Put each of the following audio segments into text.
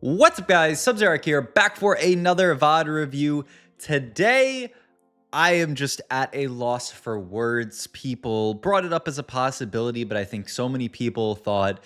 What's up, guys? Sub-Zerek here, back for another VOD review. Today, I am just at a loss for words. People brought it up as a possibility, but I think so many people thought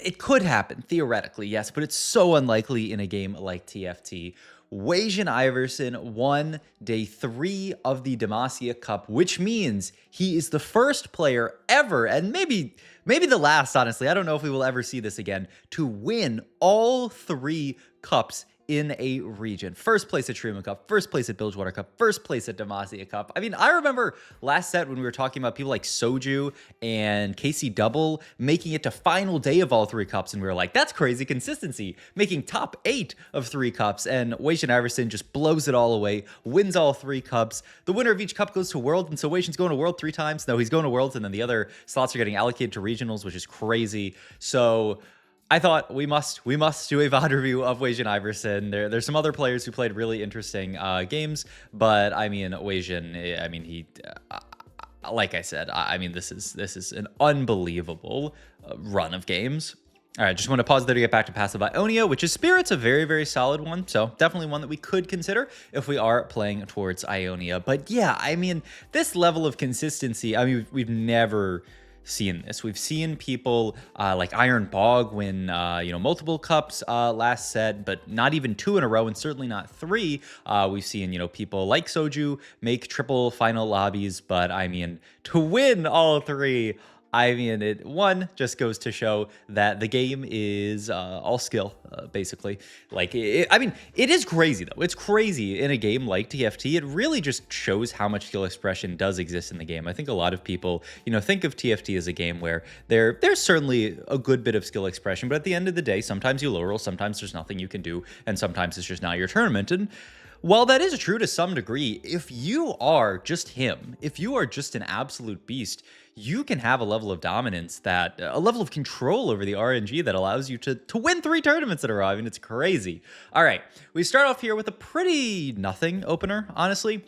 it could happen, theoretically, yes, but it's so unlikely in a game like TFT. Wasianiverson won day 3 of the Demacia Cup, which means he is the first player ever, and maybe the last, honestly, I don't know if we will ever see this again, to win all 3 cups in a region. First place at Truman Cup, first place at Bilgewater Cup, first place at Demacia Cup. I mean, I remember last set when we were talking about people like Soju and Casey Double making it to final day of all 3 cups, and we were like, that's crazy consistency, making top 8 of 3 cups, and Wasianiverson just blows it all away, wins all 3 cups. The winner of each cup goes to World, and so Wasian's going to World 3 times. No, he's going to Worlds, and then the other slots are getting allocated to regionals, which is crazy. So I thought we must do a VOD review of Wasianiverson. There's some other players who played really interesting games, but I mean, Wasian, I mean, he, like I said, I mean, this is an unbelievable run of games. All right, just want to pause there to get back to passive Ionia, which is Spirit's a very, very solid one. So definitely one that we could consider if we are playing towards Ionia. But yeah, I mean, this level of consistency, I mean, we've never seen this. We've seen people like Iron Bog win multiple cups last set, but not even 2 in a row, and certainly not 3. We've seen people like Soju make triple final lobbies, but I mean, to win all 3, I mean, one just goes to show that the game is all skill, basically. Like, I mean, it is crazy, though. It's crazy in a game like TFT. It really just shows how much skill expression does exist in the game. I think a lot of people, think of TFT as a game where there's certainly a good bit of skill expression, but at the end of the day, sometimes you low roll, sometimes there's nothing you can do, and sometimes it's just not your tournament. And while that is true to some degree, if you are just him, if you are just an absolute beast, you can have a level of dominance, a level of control over the RNG that allows you to win 3 tournaments in a row. I mean, it's crazy. All right, we start off here with a pretty nothing opener, honestly.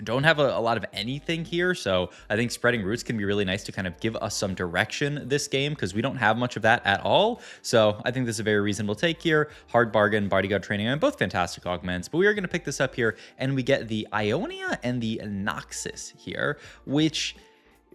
Don't have a lot of anything here, so I think spreading roots can be really nice to kind of give us some direction this game, because we don't have much of that at all. So I think this is a very reasonable take here. Hard bargain, bodyguard training, and both fantastic augments, but we are going to pick this up here, and we get the Ionia and the Noxus here, which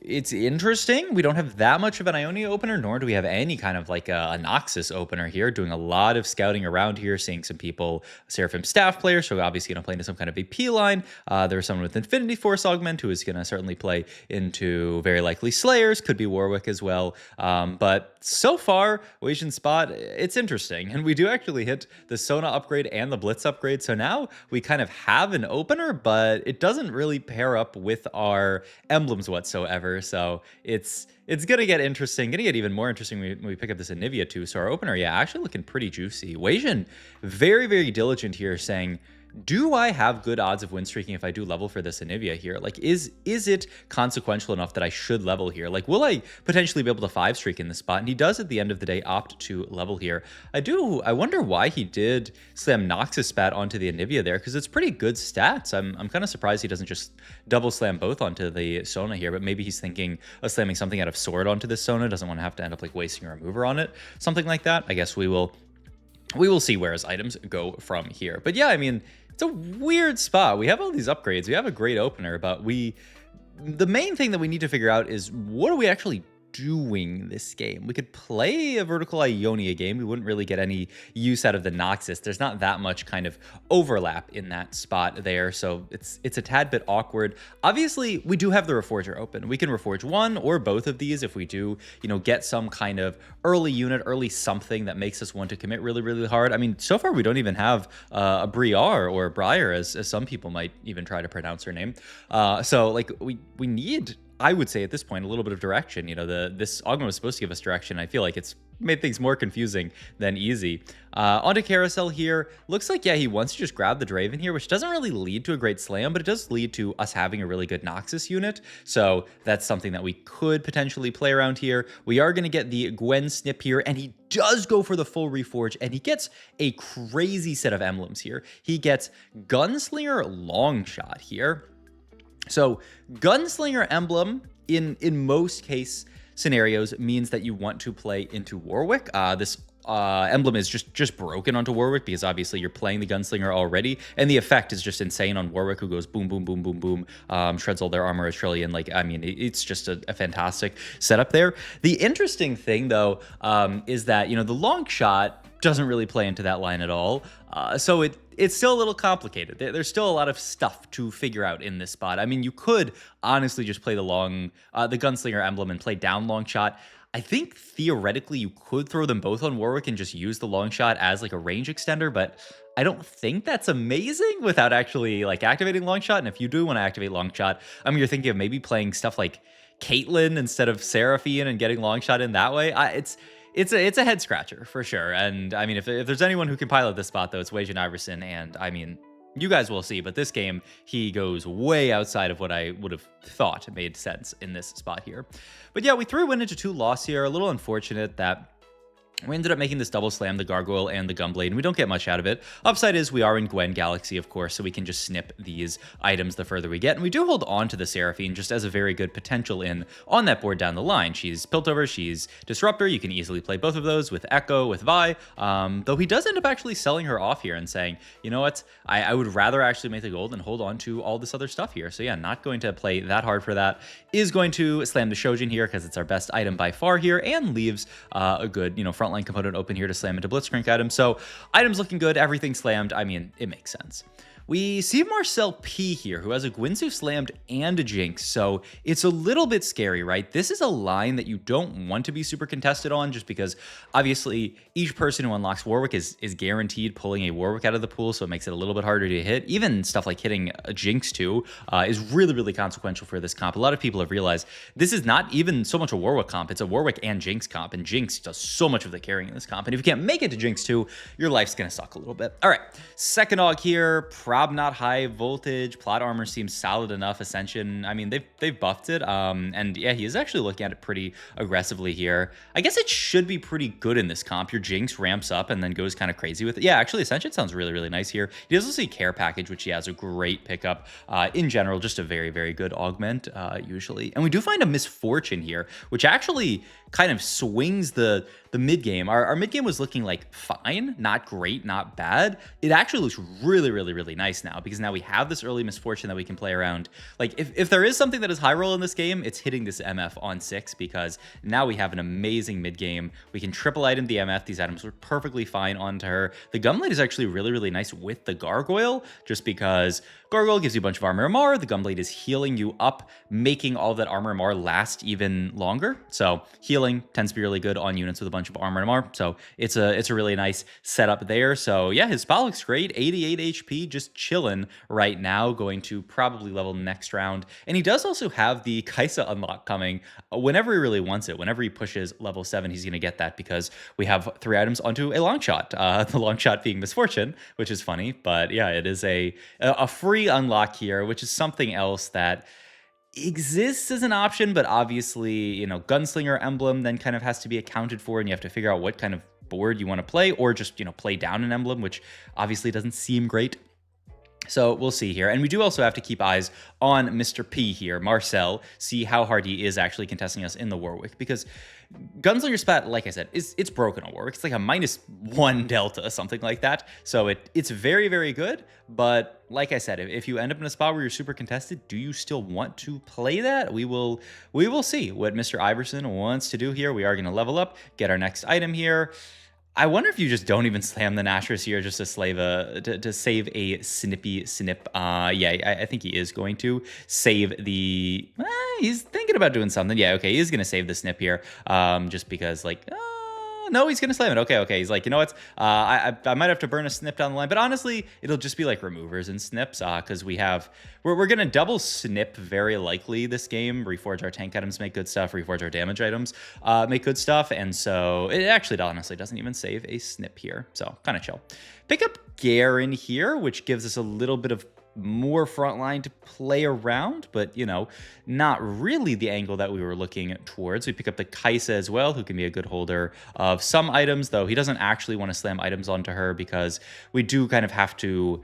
it's interesting. We don't have that much of an Ionia opener, nor do we have any kind of like a Noxus opener here. Doing a lot of scouting around here, seeing some people, Seraphim staff players, so obviously going to play into some kind of AP line. There's someone with Infinity Force augment who is going to certainly play into very likely Slayers, could be Warwick as well. But so far, Wasian spot, it's interesting. And we do actually hit the Sona upgrade and the Blitz upgrade. So now we kind of have an opener, but it doesn't really pair up with our emblems whatsoever. So it's gonna get interesting, gonna get even more interesting when we pick up this Anivia too. So our opener, yeah, actually looking pretty juicy. Wasian very, very diligent here, saying, do I have good odds of win streaking if I do level for this Anivia here? Like, is it consequential enough that I should level here? Like, will I potentially be able to 5 streak in this spot? And he does at the end of the day opt to level here. I wonder why he did slam Noxus spat onto the Anivia there, because it's pretty good stats. I'm kind of surprised he doesn't just double slam both onto the Sona here, but maybe he's thinking of slamming something out of Sword onto this Sona, doesn't want to have to end up like wasting a remover on it, something like that. I guess we will see where his items go from here. But yeah, I mean, it's a weird spot. We have all these upgrades. We have a great opener, but the main thing that we need to figure out is, what are we actually doing this game? We could play a vertical Ionia game. We wouldn't really get any use out of the Noxus. There's not that much kind of overlap in that spot there, so it's a tad bit awkward. Obviously, we do have the Reforger open. We can Reforge one or both of these if we do, get some kind of early unit, early something that makes us want to commit really, really hard. I mean, so far we don't even have a Briar or Briar, as some people might even try to pronounce her name. So like we need, I would say at this point, a little bit of direction. This augment was supposed to give us direction. I feel like it's made things more confusing than easy. Onto Carousel here. Looks like, yeah, he wants to just grab the Draven here, which doesn't really lead to a great slam, but it does lead to us having a really good Noxus unit. So that's something that we could potentially play around here. We are going to get the Gwen snip here, and he does go for the full reforge, and he gets a crazy set of emblems here. He gets Gunslinger Longshot here. So Gunslinger emblem in most scenarios means that you want to play into Warwick. This emblem is just broken onto Warwick, because obviously you're playing the Gunslinger already, and the effect is just insane on Warwick, who goes boom, boom, boom, boom, boom, shreds all their armor a trillion. Like, I mean, it's just a fantastic setup there. The interesting thing, though, is that, you know, the Longshot doesn't really play into that line at all. So it's still a little complicated. There's still a lot of stuff to figure out in this spot. I mean, you could honestly just play the Gunslinger emblem and play down Longshot. I think theoretically you could throw them both on Warwick and just use the Longshot as like a range extender, but I don't think that's amazing without actually like activating Longshot. And if you do want to activate Longshot, I mean, you're thinking of maybe playing stuff like Caitlyn instead of Seraphine and getting Longshot in that way. It's a head scratcher for sure. And I mean, if there's anyone who can pilot this spot, though, it's Wasianiverson. And I mean, you guys will see, but this game, he goes way outside of what I would have thought made sense in this spot here. But yeah, we threw Win into 2 loss here. A little unfortunate that we ended up making this double slam, the Gargoyle and the Gunblade, and we don't get much out of it. Upside is we are in Gwen Galaxy, of course, so we can just snip these items the further we get. And we do hold on to the Seraphine just as a very good potential in on that board down the line. She's Piltover, she's Disruptor. You can easily play both of those with Echo, with Vi. Though he does end up actually selling her off here and saying, you know what, I would rather actually make the gold and hold on to all this other stuff here. So yeah, not going to play that hard for that. Is going to slam the Shojin here because it's our best item by far here, and leaves a good, you know, frontline component open here to slam into Blitzcrank items. So items looking good, everything slammed. I mean, it makes sense. We see Marcel P here, who has a Gwynsu slammed and a Jinx, so it's a little bit scary, right? This is a line that you don't want to be super contested on, just because obviously each person who unlocks Warwick is guaranteed pulling a Warwick out of the pool, so it makes it a little bit harder to hit. Even stuff like hitting a Jinx too is really, really consequential for this comp. A lot of people have realized this is not even so much a Warwick comp, it's a Warwick and Jinx comp, and Jinx does so much of the carrying in this comp, and if you can't make it to Jinx too, your life's gonna suck a little bit. All right, second AUG here, Prob not high voltage, plot armor seems solid enough. Ascension, I mean, they've buffed it, and yeah, he is actually looking at it pretty aggressively here. I guess it should be pretty good in this comp. Your Jinx ramps up and then goes kind of crazy with it. Yeah, actually, Ascension sounds really, really nice here. He does also see Care Package, which he has a great pickup. In general, just a very, very good augment, usually. And we do find a Misfortune here, which actually kind of swings the mid game. Our mid game was looking like fine, not great, not bad. It actually looks really, really, really nice now, because now we have this early Misfortune that we can play around. Like, if there is something that is high roll in this game, it's hitting this MF on 6, because now we have an amazing mid game. We can triple item the MF. These items were perfectly fine onto her. The Gunblade is actually really, really nice with the Gargoyle, just because Gargoyle gives you a bunch of armor MR. The Gunblade is healing you up, making all that armor MR last even longer. So healing tends to be really good on units with a bunch of armor MR. So it's a really nice setup there. So yeah, his spell looks great. 88 HP, just chilling right now. Going to probably level next round. And he does also have the Kaisa unlock coming whenever he really wants it. Whenever he pushes level 7, he's going to get that, because we have 3 items onto a Longshot. The Longshot being Misfortune, which is funny. But yeah, it is a free unlock here, which is something else that exists as an option, but obviously, you know, Gunslinger emblem then kind of has to be accounted for, and you have to figure out what kind of board you want to play, or just, you know, play down an emblem, which obviously doesn't seem great. So we'll see here. And we do also have to keep eyes on Mr. P here, Marcel, see how hard he is actually contesting us in the Warwick, because Gunslinger Spat, like I said, it's broken on Warwick. It's like a -1 delta, something like that. So it's very, very good. But like I said, if you end up in a spot where you're super contested, do you still want to play that? We will see what Mr. Iverson wants to do here. We are going to level up, get our next item here. I wonder if you just don't even slam the Nashor's here just to save a snippy snip. Yeah, I think he is going to save the... he's thinking about doing something. Yeah, okay, he is going to save the snip here, just because, like... no, he's going to slam it. Okay. He's like, you know what? I might have to burn a snip down the line. But honestly, it'll just be like removers and snips, because we're going to double snip very likely this game. Reforge our tank items, make good stuff. Reforge our damage items, make good stuff. And so it actually honestly doesn't even save a snip here. So kind of chill. Pick up Garen here, which gives us a little bit of more frontline to play around, but, you know, not really the angle that we were looking towards. We pick up the Kaisa as well, who can be a good holder of some items, though he doesn't actually want to slam items onto her, because we do kind of have to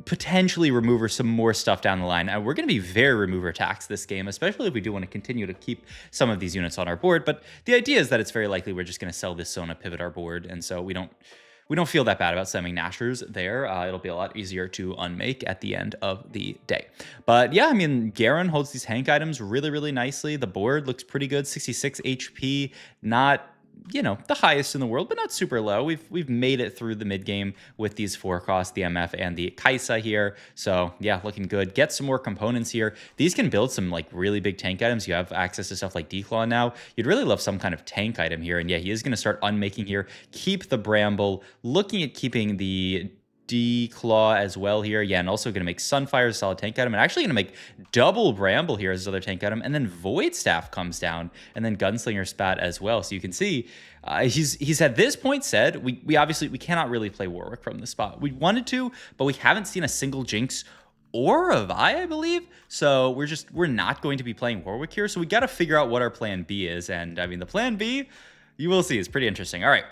potentially remover some more stuff down the line. We're going to be very remover taxed this game, especially if we do want to continue to keep some of these units on our board. But the idea is that it's very likely we're just going to sell this Sona, pivot our board, and so we don't feel that bad about sending Nashers there. It'll be a lot easier to unmake at the end of the day. But yeah, I mean, Garen holds these Hank items really, really nicely. The board looks pretty good, 66 HP, not, you know, the highest in the world, but not super low. We've made it through the mid game with these 4 costs, the MF and the Kaisa here. So yeah, looking good. Get some more components here. These can build some like really big tank items. You have access to stuff like Declaw now. You'd really love some kind of tank item here. And yeah, he is going to start unmaking here. Keep the Bramble. Looking at keeping the Declaw as well here. Yeah, and also going to make Sunfire as a solid tank item, and actually going to make double Bramble here as his other tank item, and then Void Staff comes down, and then Gunslinger Spat as well. So you can see he's at this point said we obviously we cannot really play Warwick from this spot. We wanted to, but we haven't seen a single Jinx or a Vi, I believe. So we're not going to be playing Warwick here. So we got to figure out what our plan B is, and I mean the plan B, you will see, is pretty interesting. All right.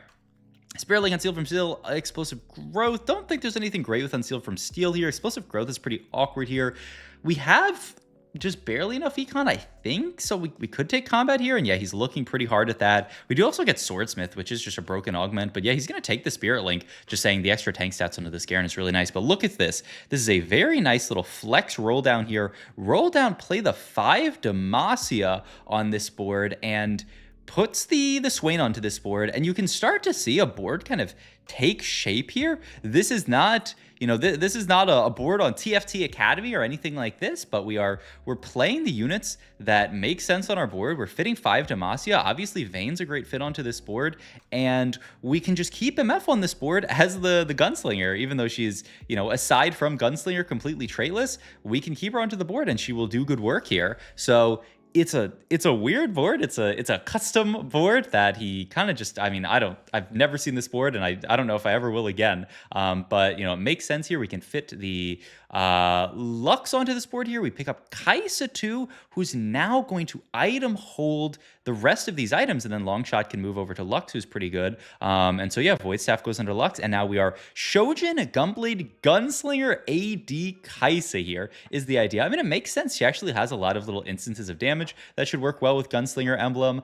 Spirit Link, Unsealed from Steel, Explosive Growth. Don't think there's anything great with Unsealed from Steel here. Explosive Growth is pretty awkward here. We have just barely enough econ, I think, so we could take combat here, and yeah, he's looking pretty hard at that. We do also get Swordsmith, which is just a broken augment, but yeah, he's going to take the Spirit Link, just saying the extra tank stats onto this Garen is really nice. But look at this. This is a very nice little flex roll down here. Roll down, play the 5 Demacia on this board, and puts the Swain onto this board, and you can start to see a board kind of take shape here. This is not, you know, this is not a board on TFT Academy or anything like this, but we're playing the units that make sense on our board. We're fitting 5 Demacia. Obviously, Vayne's a great fit onto this board, and we can just keep MF on this board as the Gunslinger, even though she's, you know, aside from Gunslinger, completely traitless. We can keep her onto the board, and she will do good work here. So it's a weird board. It's a custom board that he kind of just, I mean, I've never seen this board, and I don't know if I ever will again. But you know, it makes sense here. We can fit the Lux onto this board here. We pick up Kaisa too, who's now going to item hold the rest of these items, and then Longshot can move over to Lux, who's pretty good. And so yeah, Void Staff goes under Lux, and now we are Shojin Gunblade Gunslinger AD Kaisa here is the idea. I mean, it makes sense. She actually has a lot of little instances of damage that should work well with Gunslinger emblem.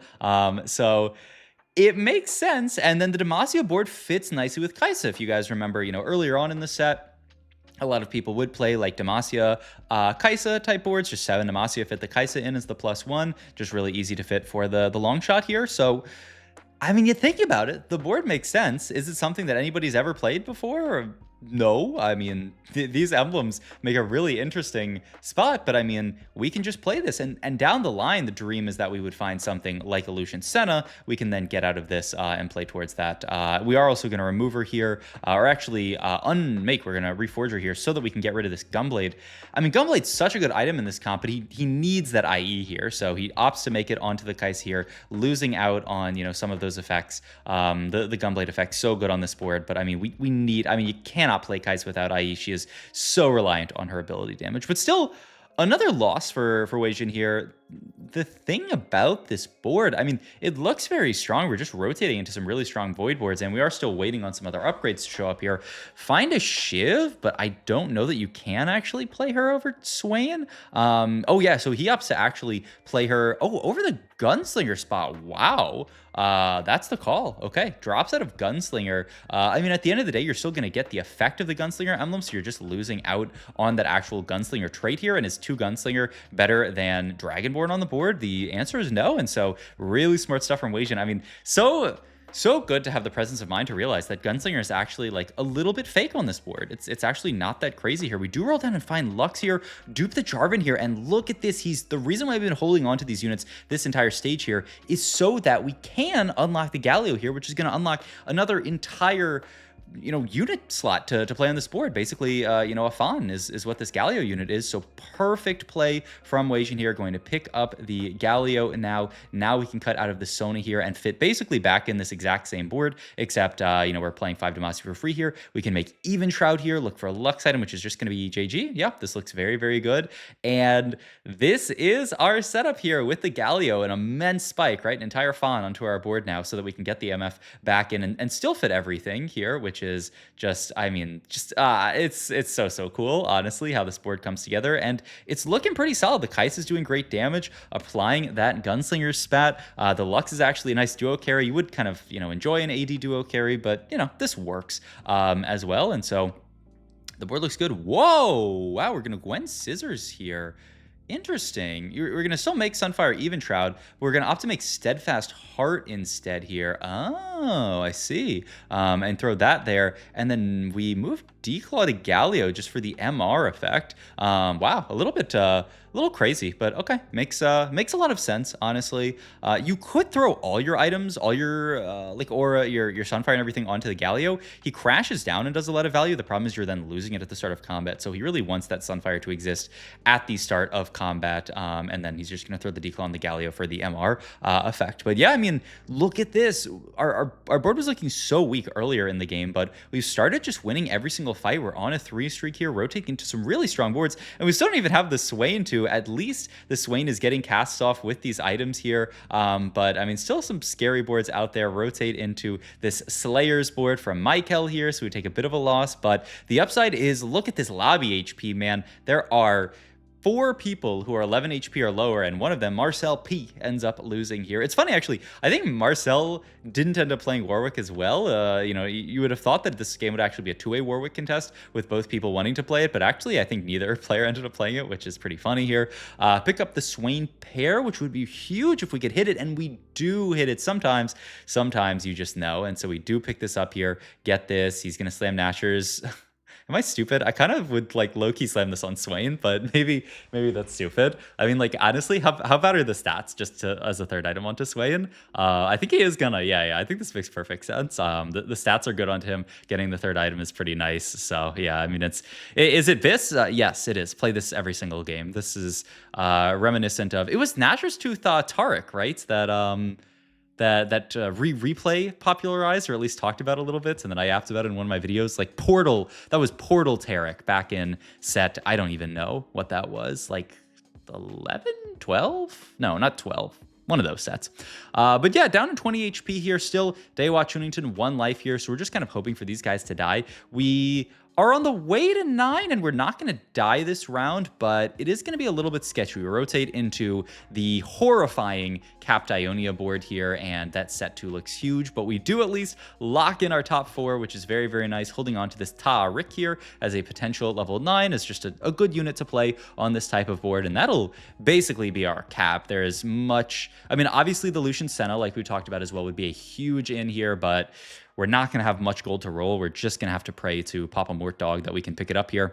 So it makes sense. And then the Demacia board fits nicely with Kaisa. If you guys remember, you know, earlier on in the set, a lot of people would play like Demacia, Kaisa type boards, just 7 Demacia, fit the Kaisa in as the +1, just really easy to fit for the long shot here. So I mean, you think about it, the board makes sense. Is it something that anybody's ever played before? Or no, I mean, these emblems make a really interesting spot, but I mean, we can just play this, and down the line, the dream is that we would find something like Illusion Senna. We can then get out of this and play towards that. We are also going to remove her here, or actually unmake. We're going to reforge her here so that we can get rid of this Gunblade. I mean, Gunblade's such a good item in this comp, but he needs that IE here, so he opts to make it onto the Kais here, losing out on, you know, some of those effects. The Gunblade effect so good on this board, but I mean, we need, I mean, you cannot play Kais without IE. She is so reliant on her ability damage, but still another loss for Wasian here. The thing about this board, I mean, it looks very strong. We're just rotating into some really strong Void boards, and we are still waiting on some other upgrades to show up here. Find a Shiv, but I don't know that you can actually play her over Swain. Oh yeah, so he opts to actually play her, over the Gunslinger spot. Wow. That's the call. Okay, drops out of Gunslinger. I mean, at the end of the day, you're still going to get the effect of the Gunslinger emblem, so you're just losing out on that actual Gunslinger trait here. And is 2 Gunslinger better than Dragonborn on the board? The answer is no, and so really smart stuff from Wasian. I mean, so good to have the presence of mind to realize that Gunslinger is actually like a little bit fake on this board. It's actually not that crazy here. We do roll down and find Lux here, dupe the Jarvan here, and look at this. He's the reason why I've been holding on to these units this entire stage here is so that we can unlock the Galio here, which is going to unlock another entire, you know, unit slot to play on this board. Basically, you know, a Fawn is what this Galio unit is. So perfect play from Wasian here, going to pick up the Galio. And now we can cut out of the Sona here and fit basically back in this exact same board, except, you know, we're playing 5 Demacia for free here. We can make Even Shroud here, look for a Lux item, which is just going to be JG. Yep, this looks very, very good. And this is our setup here with the Galio, an immense spike, right? An entire Fawn onto our board now so that we can get the MF back in and still fit everything here, which which is just, I mean, just it's so cool, honestly, how this board comes together, and it's looking pretty solid. The Kais is doing great damage, applying that Gunslinger spat. The Lux is actually a nice duo carry. You would kind of, you know, enjoy an AD duo carry, but you know, this works as well, and so the board looks good. Whoa, wow, we're gonna Gwen Scissors here. Interesting. We're going to still make Sunfire Even Shroud. We're going to opt to make Steadfast Heart instead here. Oh, I see. And throw that there. And then we move Declaw to Galio just for the MR effect. Wow, a little bit... a little crazy, but okay, makes a lot of sense, honestly. You could throw all your items, all your like aura, your Sunfire and everything onto the Galio. He crashes down and does a lot of value. The problem is you're then losing it at the start of combat, so he really wants that Sunfire to exist at the start of combat, and then he's just going to throw the Declaw on the Galio for the MR effect. But yeah, I mean, look at this. Our board was looking so weak earlier in the game, but we've started just winning every single fight. We're on a 3 streak here, rotating into some really strong boards, and we still don't even have the Swain to. At least the Swain is getting cast off with these items here, but I mean, still some scary boards out there. Rotate into this Slayers board from Michael here, so we take a bit of a loss, but the upside is, look at this lobby HP, man. There are 4 people who are 11 HP or lower, and one of them, Marcel P, ends up losing here. It's funny, actually. I think Marcel didn't end up playing Warwick as well. You know, you would have thought that this game would actually be a 2-way Warwick contest with both people wanting to play it, but actually, I think neither player ended up playing it, which is pretty funny here. Pick up the Swain pair, which would be huge if we could hit it, and we do hit it sometimes. Sometimes you just know, and so we do pick this up here. Get this. He's going to slam Nashers. Am I stupid? I kind of would like low-key slam this on Swain, but maybe that's stupid. I mean, like, honestly, how bad are the stats just as a third item onto Swain? I think he is gonna, yeah, I think this makes perfect sense. The stats are good onto him. Getting the third item is pretty nice. So yeah, I mean, is it this? Yes, it is. Play this every single game. This is reminiscent of, it was Nasher's Tooth Taric, right? That replay popularized, or at least talked about a little bit, and then I yapped about it in one of my videos. Like Portal, that was Portal Tarek back in set, I don't even know what that was, like 11, 12? No, not 12. One of those sets. But yeah, down to 20 HP here still. Daywatch Unington, 1 life here, so we're just kind of hoping for these guys to die. We are on the way to 9, and we're not going to die this round, but it is going to be a little bit sketchy. We rotate into the horrifying Capped Ionia board here, and that set 2 looks huge, but we do at least lock in our top 4, which is very, very nice. Holding on to this Taric here as a potential level 9 is just a good unit to play on this type of board, and that'll basically be our cap. There is much, I mean, obviously the Lucian Senna, like we talked about as well, would be a huge in here, but we're not going to have much gold to roll. We're just going to have to pray to Papa Mort Dog that we can pick it up here.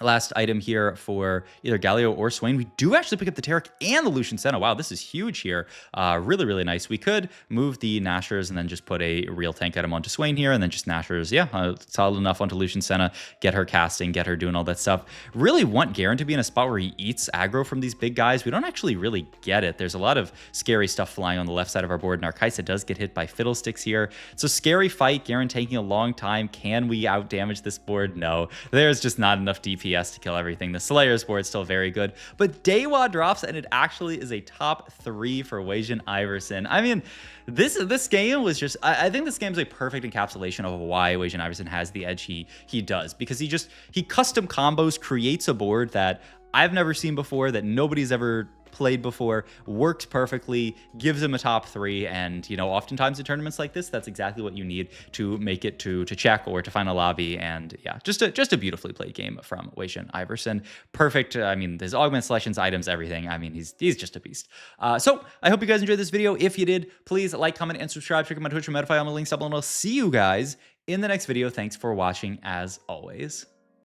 Last item here for either Galio or Swain. We do actually pick up the Taric and the Lucian Senna. Wow, this is huge here. Really, really nice. We could move the Nashers and then just put a real tank item onto Swain here, and then just Nashers, yeah, solid enough onto Lucian Senna. Get her casting, get her doing all that stuff. Really want Garen to be in a spot where he eats aggro from these big guys. We don't actually really get it. There's a lot of scary stuff flying on the left side of our board, and Arkaisa does get hit by Fiddlesticks here. So scary fight. Garen taking a long time. Can we out damage this board? No. There's just not enough DPS to kill everything. The Slayers board is still very good, but Dewa drops, and it actually is a top 3 for Wasianiverson. I mean, this game was just, I think this game is a perfect encapsulation of why Wasianiverson has the edge he does, because he custom combos, creates a board that I've never seen before, that nobody's ever played before, works perfectly, gives him a top 3, and you know, oftentimes in tournaments like this, that's exactly what you need to make it to check or to final lobby. And yeah, just a beautifully played game from Wasianiverson. Perfect. I mean, his augment selections, items, everything. I mean, he's just a beast. So I hope you guys enjoyed this video. If you did, please like, comment, and subscribe. Check out my Twitch and Medify. All my links up below, and I'll see you guys in the next video. Thanks for watching, as always.